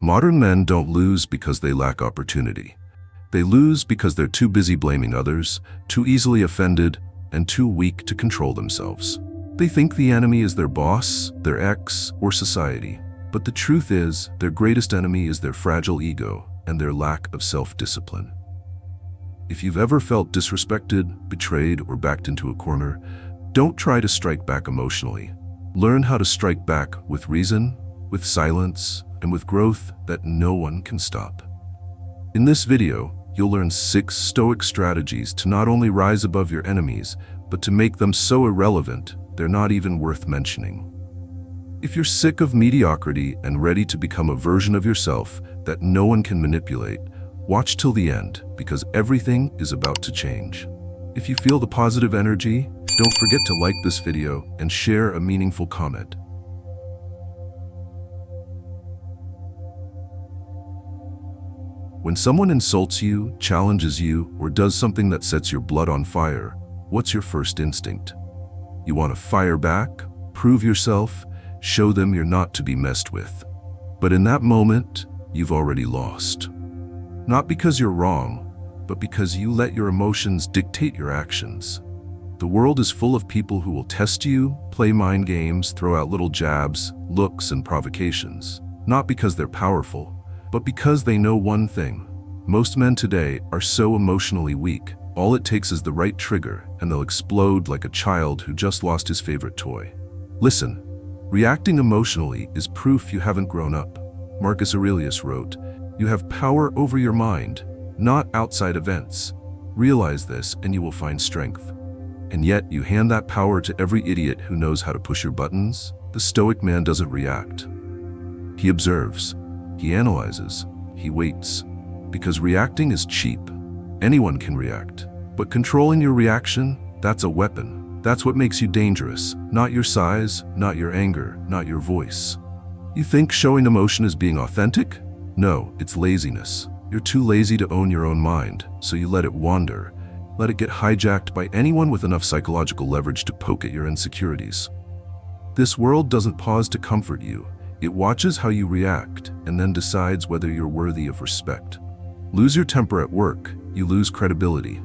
Modern men don't lose because they lack opportunity. They lose because they're too busy blaming others, too easily offended, and too weak to control themselves. They think the enemy is their boss, their ex, or society. But the truth is, their greatest enemy is their fragile ego and their lack of self-discipline. If you've ever felt disrespected, betrayed, or backed into a corner, don't try to strike back emotionally. Learn how to strike back with reason, with silence, and with growth that no one can stop. In this video, you'll learn 6 Stoic strategies to not only rise above your enemies, but to make them so irrelevant they're not even worth mentioning. If you're sick of mediocrity and ready to become a version of yourself that no one can manipulate, watch till the end, because everything is about to change. If you feel the positive energy, don't forget to like this video and share a meaningful comment. When someone insults you, challenges you, or does something that sets your blood on fire, what's your first instinct? You want to fire back, prove yourself, show them you're not to be messed with. But in that moment, you've already lost. Not because you're wrong, but because you let your emotions dictate your actions. The world is full of people who will test you, play mind games, throw out little jabs, looks, and provocations. Not because they're powerful, but because they know one thing. Most men today are so emotionally weak. All it takes is the right trigger, and they'll explode like a child who just lost his favorite toy. Listen, reacting emotionally is proof you haven't grown up. Marcus Aurelius wrote, "You have power over your mind, not outside events. Realize this and you will find strength." And yet you hand that power to every idiot who knows how to push your buttons. The Stoic man doesn't react. He observes, he analyzes, he waits. Because reacting is cheap. Anyone can react. But controlling your reaction, that's a weapon. That's what makes you dangerous. Not your size, not your anger, not your voice. You think showing emotion is being authentic? No, it's laziness. You're too lazy to own your own mind, so you let it wander. Let it get hijacked by anyone with enough psychological leverage to poke at your insecurities. This world doesn't pause to comfort you. It watches how you react and then decides whether you're worthy of respect. Lose your temper at work, you lose credibility.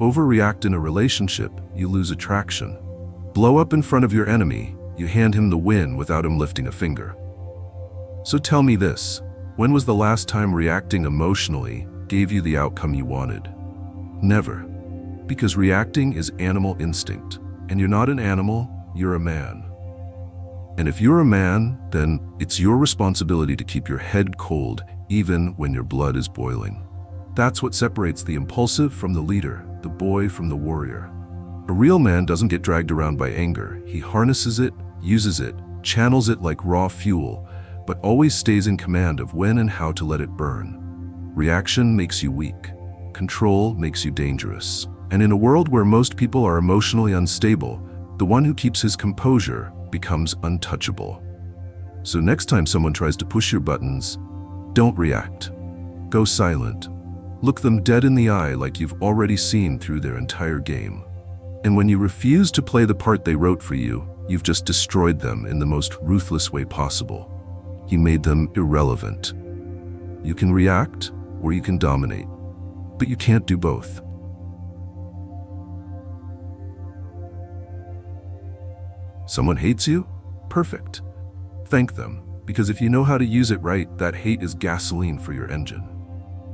Overreact in a relationship, you lose attraction. Blow up in front of your enemy, you hand him the win without him lifting a finger. So tell me this, when was the last time reacting emotionally gave you the outcome you wanted? Never. Because reacting is animal instinct, and you're not an animal, you're a man. And if you're a man, then it's your responsibility to keep your head cold even when your blood is boiling. That's what separates the impulsive from the leader, the boy from the warrior. A real man doesn't get dragged around by anger. He harnesses it, uses it, channels it like raw fuel, but always stays in command of when and how to let it burn. Reaction makes you weak. Control makes you dangerous. And in a world where most people are emotionally unstable, the one who keeps his composure becomes untouchable. So next time someone tries to push your buttons, don't react. Go silent. Look them dead in the eye like you've already seen through their entire game. And when you refuse to play the part they wrote for you, you've just destroyed them in the most ruthless way possible. You made them irrelevant. You can react or you can dominate, but you can't do both. Someone hates you? Perfect. Thank them, because if you know how to use it right, that hate is gasoline for your engine.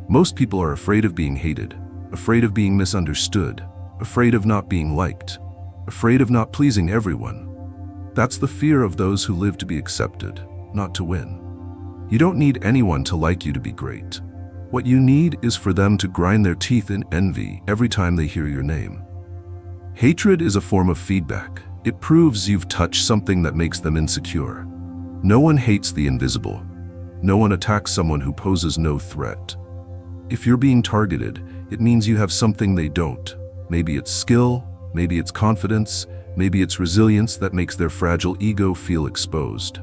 Most people are afraid of being hated, afraid of being misunderstood, afraid of not being liked, afraid of not pleasing everyone. That's the fear of those who live to be accepted, not to win. You don't need anyone to like you to be great. What you need is for them to grind their teeth in envy every time they hear your name. Hatred is a form of feedback. It proves you've touched something that makes them insecure. No one hates the invisible. No one attacks someone who poses no threat. If you're being targeted, it means you have something they don't. Maybe it's skill, maybe it's confidence, maybe it's resilience that makes their fragile ego feel exposed.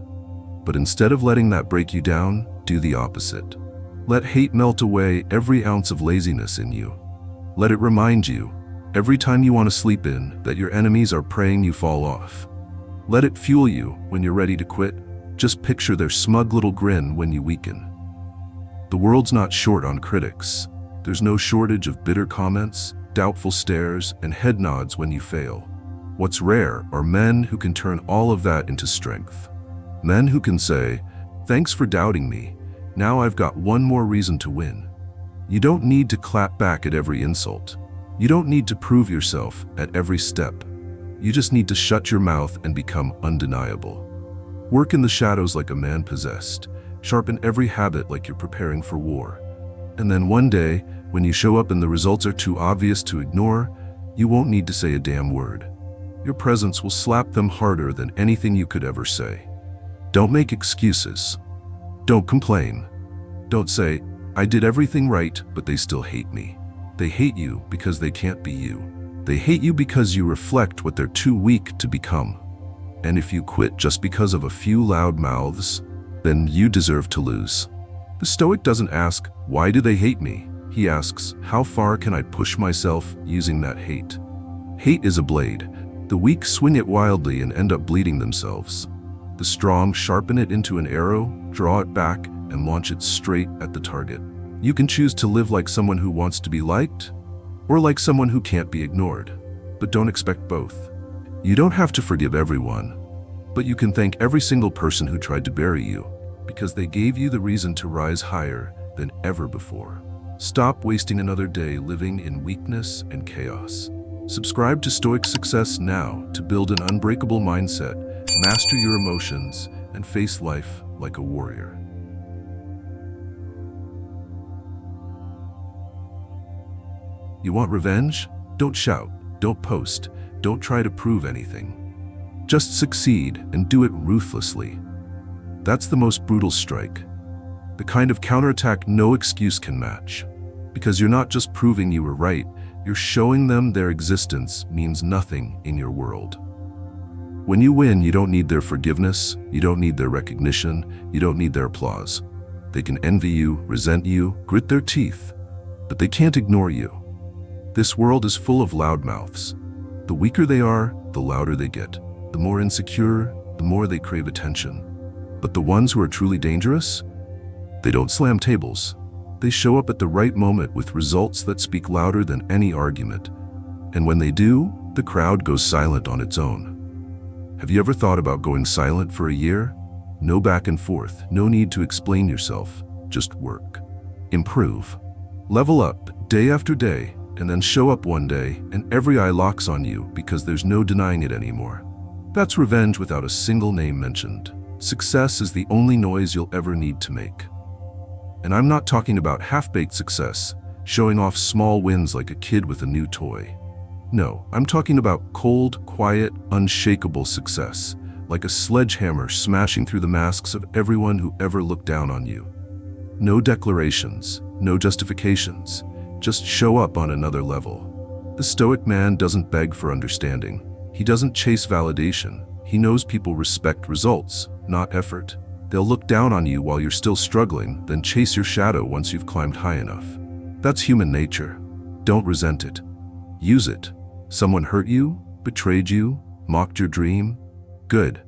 But instead of letting that break you down, do the opposite. Let hate melt away every ounce of laziness in you. Let it remind you, every time you want to sleep in, that your enemies are praying you fall off. Let it fuel you when you're ready to quit. Just picture their smug little grin when you weaken. The world's not short on critics. There's no shortage of bitter comments, doubtful stares, and head nods when you fail. What's rare are men who can turn all of that into strength. Men who can say, "Thanks for doubting me. Now I've got one more reason to win." You don't need to clap back at every insult. You don't need to prove yourself at every step. You just need to shut your mouth and become undeniable. Work in the shadows like a man possessed. Sharpen every habit like you're preparing for war. And then one day, when you show up and the results are too obvious to ignore, you won't need to say a damn word. Your presence will slap them harder than anything you could ever say. Don't make excuses. Don't complain. Don't say, "I did everything right, but they still hate me." They hate you because they can't be you. They hate you because you reflect what they're too weak to become. And if you quit just because of a few loud mouths, then you deserve to lose. The Stoic doesn't ask, "Why do they hate me?" He asks, "How far can I push myself using that hate?" Hate is a blade. The weak swing it wildly and end up bleeding themselves. The strong sharpen it into an arrow, draw it back, and launch it straight at the target. You can choose to live like someone who wants to be liked, or like someone who can't be ignored. But don't expect both. You don't have to forgive everyone, but you can thank every single person who tried to bury you, because they gave you the reason to rise higher than ever before. Stop wasting another day living in weakness and chaos. Subscribe to Stoic Success now to build an unbreakable mindset, master your emotions, and face life like a warrior. You want revenge? Don't shout, don't post, don't try to prove anything. Just succeed and do it ruthlessly. That's the most brutal strike. The kind of counterattack no excuse can match. Because you're not just proving you were right, you're showing them their existence means nothing in your world. When you win, you don't need their forgiveness, you don't need their recognition, you don't need their applause. They can envy you, resent you, grit their teeth, but they can't ignore you. This world is full of loudmouths. The weaker they are, the louder they get. The more insecure, the more they crave attention. But the ones who are truly dangerous, they don't slam tables. They show up at the right moment with results that speak louder than any argument. And when they do, the crowd goes silent on its own. Have you ever thought about going silent for a year? No back and forth, no need to explain yourself, just work. Improve. Level up day after day, and then show up one day and every eye locks on you because there's no denying it anymore. That's revenge without a single name mentioned. Success is the only noise you'll ever need to make. And I'm not talking about half-baked success, showing off small wins like a kid with a new toy. No, I'm talking about cold, quiet, unshakable success, like a sledgehammer smashing through the masks of everyone who ever looked down on you. No declarations, no justifications, just show up on another level. The Stoic man doesn't beg for understanding. He doesn't chase validation. He knows people respect results, not effort. They'll look down on you while you're still struggling, then chase your shadow once you've climbed high enough. That's human nature. Don't resent it. Use it. Someone hurt you, betrayed you, mocked your dream? Good.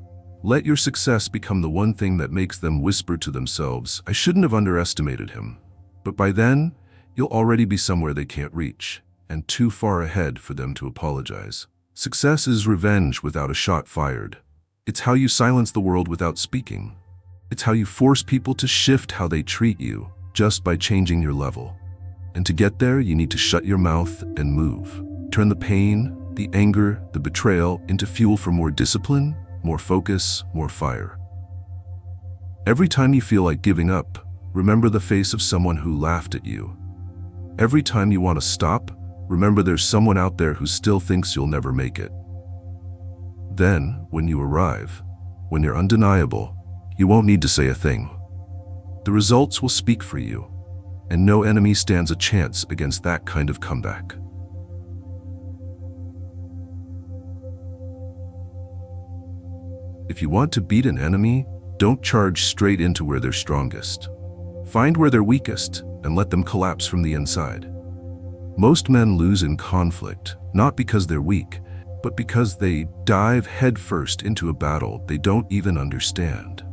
Let your success become the one thing that makes them whisper to themselves, "I shouldn't have underestimated him." But by then, you'll already be somewhere they can't reach, and too far ahead for them to apologize. Success is revenge without a shot fired. It's how you silence the world without speaking. It's how you force people to shift how they treat you, just by changing your level. And to get there, you need to shut your mouth and move. Turn the pain, the anger, the betrayal into fuel for more discipline, more focus, more fire. Every time you feel like giving up, remember the face of someone who laughed at you. Every time you want to stop, remember there's someone out there who still thinks you'll never make it. Then, when you arrive, when you're undeniable, you won't need to say a thing. The results will speak for you, and no enemy stands a chance against that kind of comeback. If you want to beat an enemy, don't charge straight into where they're strongest. Find where they're weakest and let them collapse from the inside. Most men lose in conflict, not because they're weak, but because they dive headfirst into a battle they don't even understand.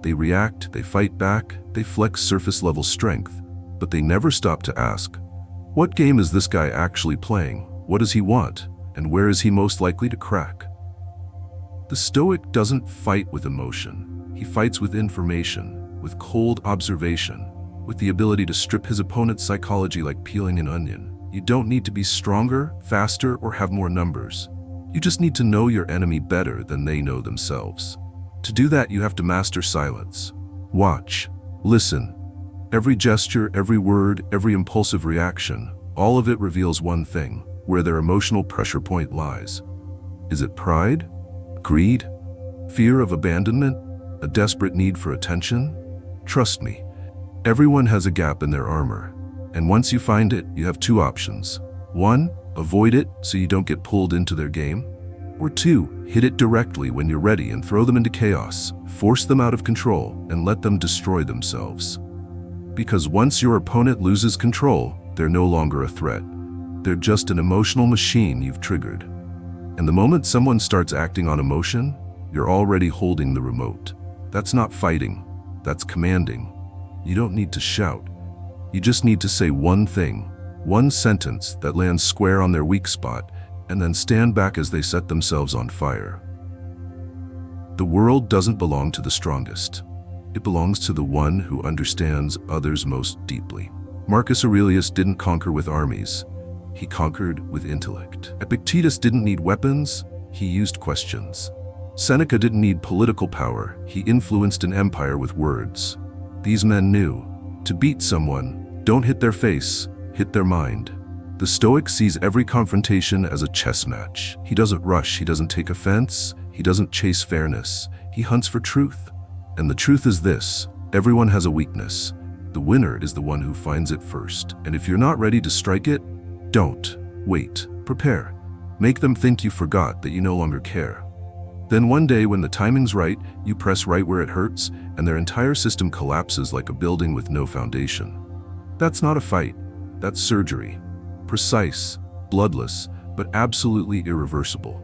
They react, they fight back, they flex surface-level strength, but they never stop to ask, what game is this guy actually playing? What does he want? And where is he most likely to crack? The Stoic doesn't fight with emotion. He fights with information, with cold observation, with the ability to strip his opponent's psychology like peeling an onion. You don't need to be stronger, faster, or have more numbers. You just need to know your enemy better than they know themselves. To do that, you have to master silence. Watch, listen. Every gesture, every word, every impulsive reaction, all of it reveals one thing, where their emotional pressure point lies. Is it pride? Greed? Fear of abandonment? A desperate need for attention? Trust me, everyone has a gap in their armor. And once you find it, you have two options. 1, avoid it so you don't get pulled into their game. Or 2, hit it directly when you're ready and throw them into chaos, force them out of control, and let them destroy themselves. Because once your opponent loses control, they're no longer a threat. They're just an emotional machine you've triggered. And the moment someone starts acting on emotion, you're already holding the remote. That's not fighting, that's commanding. You don't need to shout. You just need to say one thing, one sentence that lands square on their weak spot, and then stand back as they set themselves on fire. The world doesn't belong to the strongest. It belongs to the one who understands others most deeply. Marcus Aurelius didn't conquer with armies. He conquered with intellect. Epictetus didn't need weapons. He used questions. Seneca didn't need political power. He influenced an empire with words. These men knew, to beat someone, don't hit their face, hit their mind. The Stoic sees every confrontation as a chess match. He doesn't rush, he doesn't take offense, he doesn't chase fairness. He hunts for truth. And the truth is this: everyone has a weakness. The winner is the one who finds it first. And if you're not ready to strike it, don't. Wait. Prepare. Make them think you forgot, that you no longer care. Then one day when the timing's right, you press right where it hurts, and their entire system collapses like a building with no foundation. That's not a fight. That's surgery. Precise, bloodless, but absolutely irreversible.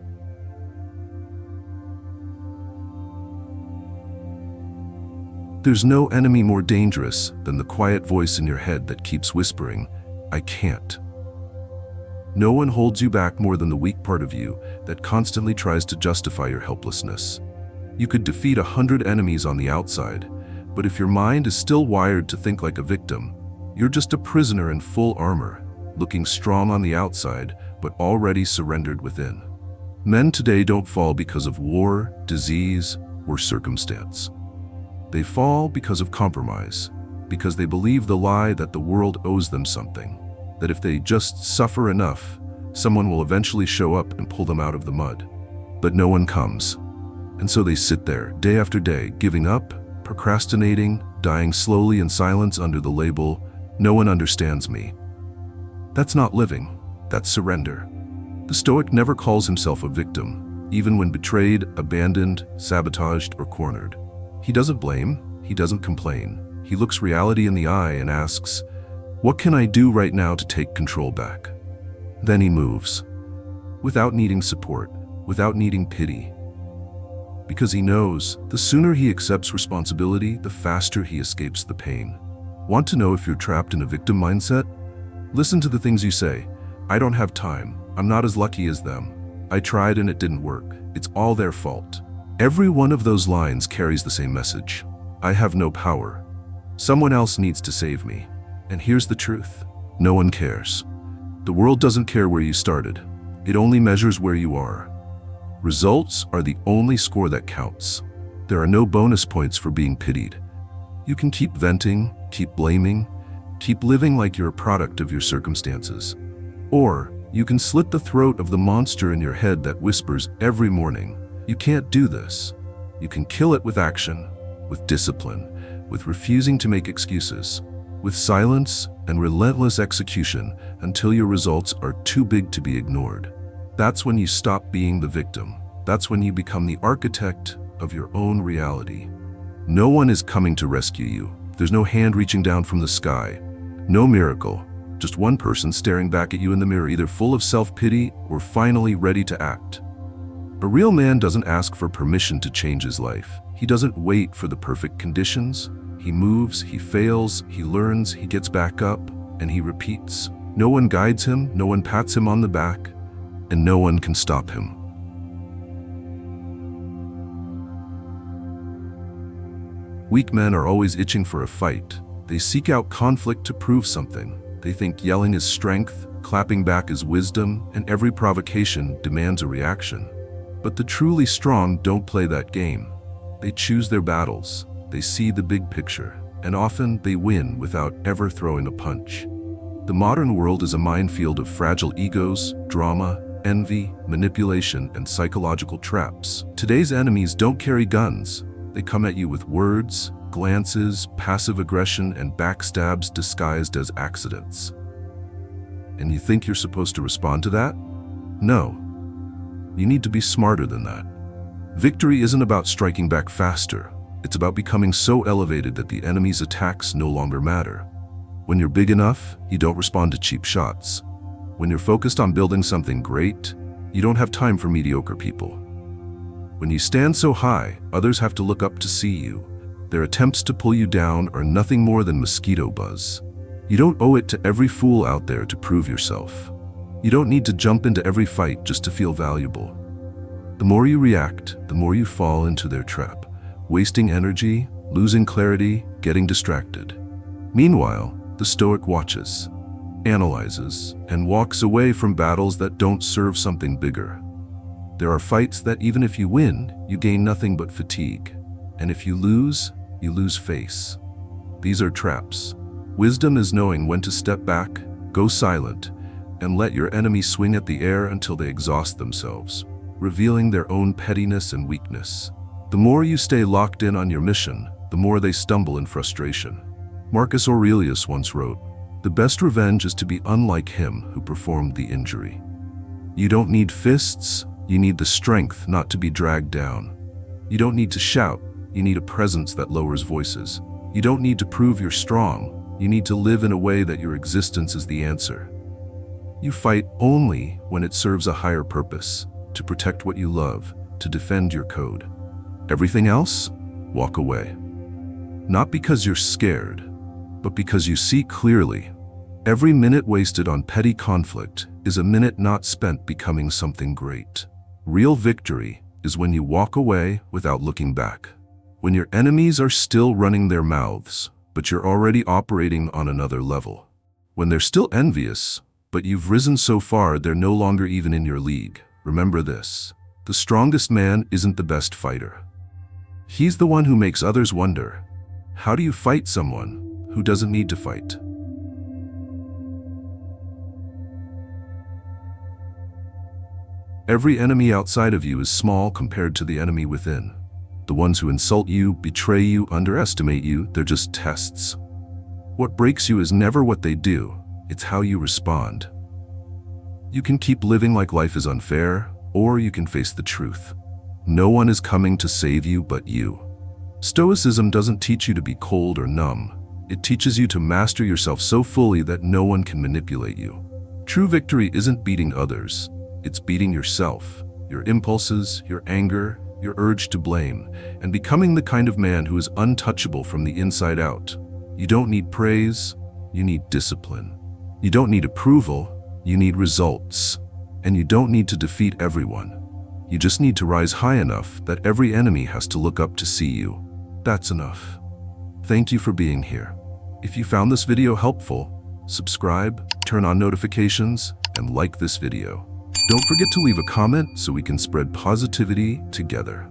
There's no enemy more dangerous than the quiet voice in your head that keeps whispering, "I can't." No one holds you back more than the weak part of you that constantly tries to justify your helplessness. You could defeat 100 enemies on the outside, but if your mind is still wired to think like a victim, you're just a prisoner in full armor, looking strong on the outside, but already surrendered within. Men today don't fall because of war, disease, or circumstance. They fall because of compromise, because they believe the lie that the world owes them something, that if they just suffer enough, someone will eventually show up and pull them out of the mud. But no one comes. And so they sit there, day after day, giving up, procrastinating, dying slowly in silence under the label, "No one understands me." That's not living, that's surrender. The Stoic never calls himself a victim, even when betrayed, abandoned, sabotaged, or cornered. He doesn't blame, he doesn't complain. He looks reality in the eye and asks, "What can I do right now to take control back?" Then he moves, without needing support, without needing pity. Because he knows, the sooner he accepts responsibility, the faster he escapes the pain. Want to know if you're trapped in a victim mindset? Listen to the things you say. "I don't have time. I'm not as lucky as them. I tried and it didn't work. It's all their fault." Every one of those lines carries the same message. I have no power. Someone else needs to save me. And here's the truth: no one cares. The world doesn't care where you started. It only measures where you are. Results are the only score that counts. There are no bonus points for being pitied. You can keep venting, keep blaming, keep living like you're a product of your circumstances. Or you can slit the throat of the monster in your head that whispers every morning, "You can't do this." You can kill it with action, with discipline, with refusing to make excuses, with silence and relentless execution until your results are too big to be ignored. That's when you stop being the victim. That's when you become the architect of your own reality. No one is coming to rescue you. There's no hand reaching down from the sky. No miracle. Just one person staring back at you in the mirror, either full of self-pity or finally ready to act. A real man doesn't ask for permission to change his life. He doesn't wait for the perfect conditions. He moves, he fails, he learns, he gets back up, and he repeats. No one guides him, no one pats him on the back, and no one can stop him. Weak men are always itching for a fight. They seek out conflict to prove something. They think yelling is strength, clapping back is wisdom, and every provocation demands a reaction. But the truly strong don't play that game. They choose their battles. They see the big picture, and often they win without ever throwing a punch. The modern world is a minefield of fragile egos, drama, envy, manipulation, and psychological traps. Today's enemies don't carry guns. They come at you with words, glances, passive aggression, and backstabs disguised as accidents. And you think you're supposed to respond to that? No. You need to be smarter than that. Victory isn't about striking back faster. It's about becoming so elevated that the enemy's attacks no longer matter. When you're big enough, you don't respond to cheap shots. When you're focused on building something great, you don't have time for mediocre people. When you stand so high, others have to look up to see you. Their attempts to pull you down are nothing more than mosquito buzz. You don't owe it to every fool out there to prove yourself. You don't need to jump into every fight just to feel valuable. The more you react, the more you fall into their trap, wasting energy, losing clarity, getting distracted. Meanwhile, the Stoic watches, analyzes, and walks away from battles that don't serve something bigger. There are fights that even if you win, you gain nothing but fatigue. And if you lose face. These are traps. Wisdom is knowing when to step back, go silent, and let your enemy swing at the air until they exhaust themselves, revealing their own pettiness and weakness. The more you stay locked in on your mission, the more they stumble in frustration. Marcus Aurelius once wrote, "The best revenge is to be unlike him who performed the injury." You don't need fists, you need the strength not to be dragged down. You don't need to shout, you need a presence that lowers voices. You don't need to prove you're strong, you need to live in a way that your existence is the answer. You fight only when it serves a higher purpose, to protect what you love, to defend your code. Everything else, walk away. Not because you're scared, but because you see clearly. Every minute wasted on petty conflict is a minute not spent becoming something great. Real victory is when you walk away without looking back. When your enemies are still running their mouths, but you're already operating on another level. When they're still envious, but you've risen so far they're no longer even in your league. Remember this: the strongest man isn't the best fighter. He's the one who makes others wonder, how do you fight someone who doesn't need to fight? Every enemy outside of you is small compared to the enemy within. The ones who insult you, betray you, underestimate you, they're just tests. What breaks you is never what they do, it's how you respond. You can keep living like life is unfair, or you can face the truth. No one is coming to save you but you. Stoicism doesn't teach you to be cold or numb. It teaches you to master yourself so fully that no one can manipulate you. True victory isn't beating others, it's beating yourself, your impulses, your anger, your urge to blame, and becoming the kind of man who is untouchable from the inside out. You don't need praise, you need discipline. You don't need approval, you need results. And you don't need to defeat everyone. You just need to rise high enough that every enemy has to look up to see you. That's enough. Thank you for being here. If you found this video helpful, subscribe, turn on notifications, and like this video. Don't forget to leave a comment so we can spread positivity together.